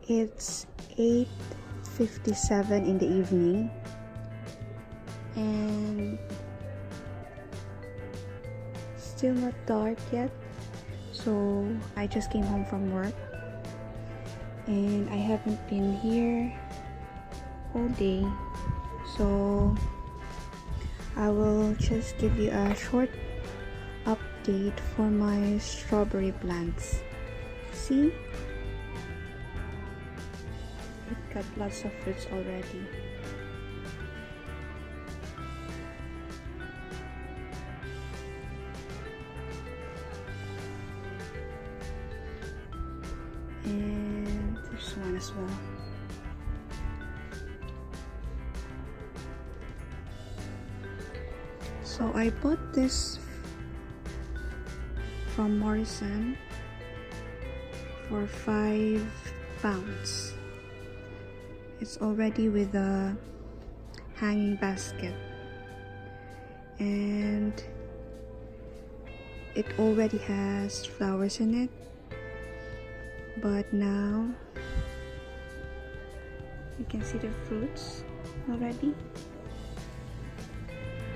It's 8:57 in the evening and still not dark yet, so I just came home from work and I haven't been here all day, so I will just give you a short update for my strawberry plants. See? It got lots of fruits already. And there's one as well. So I bought this from Morrison for £5. It's already with a hanging basket and it already has flowers in it, but now you can see the fruits already.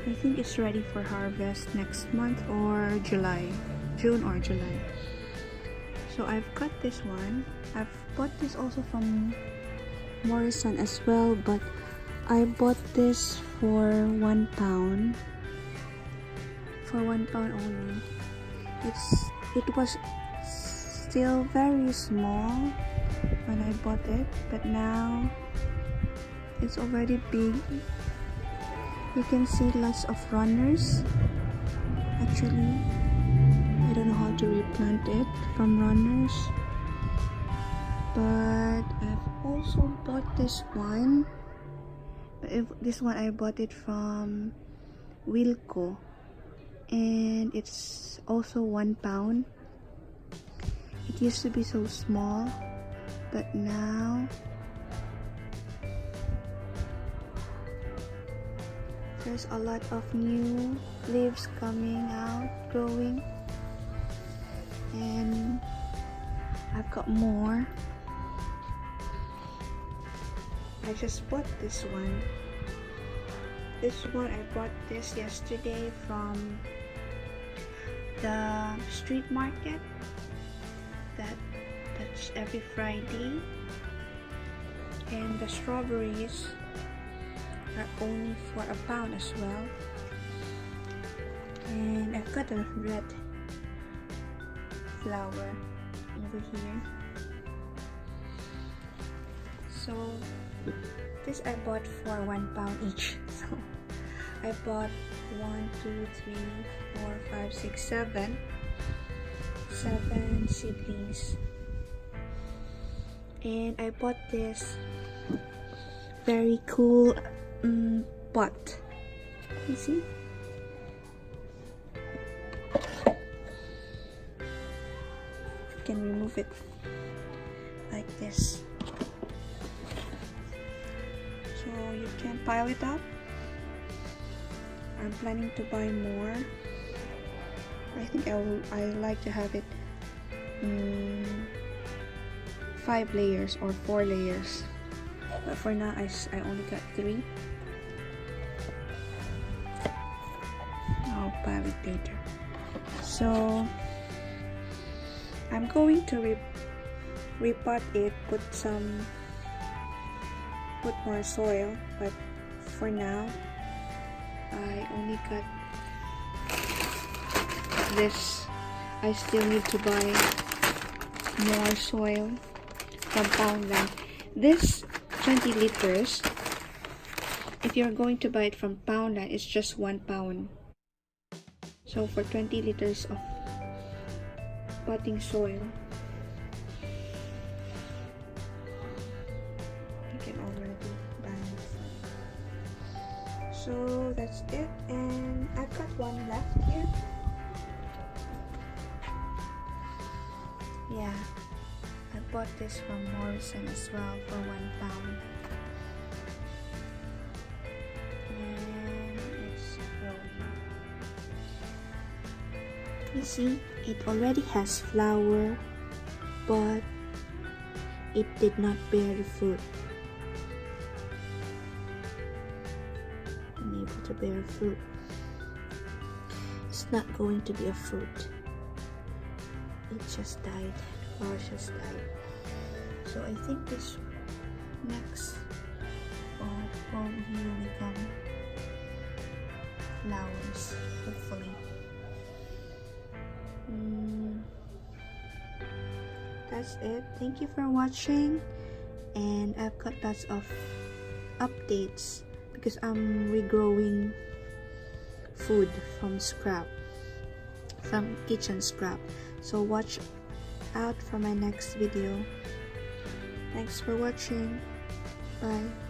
I think it's ready for harvest next month or June or July. So I've got this one. I've bought this also from Morrison as well, but I bought this for £1. For £1 only. It was still very small when I bought it, but now it's already big. You can see lots of runners. Actually, I don't know how to replant it from runners, but I've also bought this one. This one I bought it from Wilko and it's also £1. It used to be so small, but now there's a lot of new leaves coming out, growing, and I've got more. I just bought this one. I bought this yesterday from the street market that's every Friday, and the strawberries are only for £1 as well. And I've got a red flower over here. So this I bought for £1 each. So I bought 1, 2, 3, 4, 5, 6, 7 seedlings. And I bought this very cool pot. You see? You can remove it like this. So you can pile it up. I'm planning to buy more. I think I like to have it 5 layers or 4 layers. But for now, I only got 3. I'll pile it later. So I'm going to repot it, put more soil, but for now I only got this. I still need to buy more soil from Poundland. This 20 liters, if you're going to buy it from Poundland, it's just £1. So for 20 liters of potting soil, you can already buy it. So that's it, and I've got one left here. Yeah, I bought this from Morrison as well for £1. And it's growing. You see, it already has flower, but it did not bear the fruit. Unable to bear fruit. It's not going to be a fruit. It just died. Flowers just died. So I think this next probably will become flowers, hopefully. That's it. Thank you for watching, and I've got lots of updates because I'm regrowing food from scrap, from kitchen scrap. So watch out for my next video. Thanks for watching. Bye.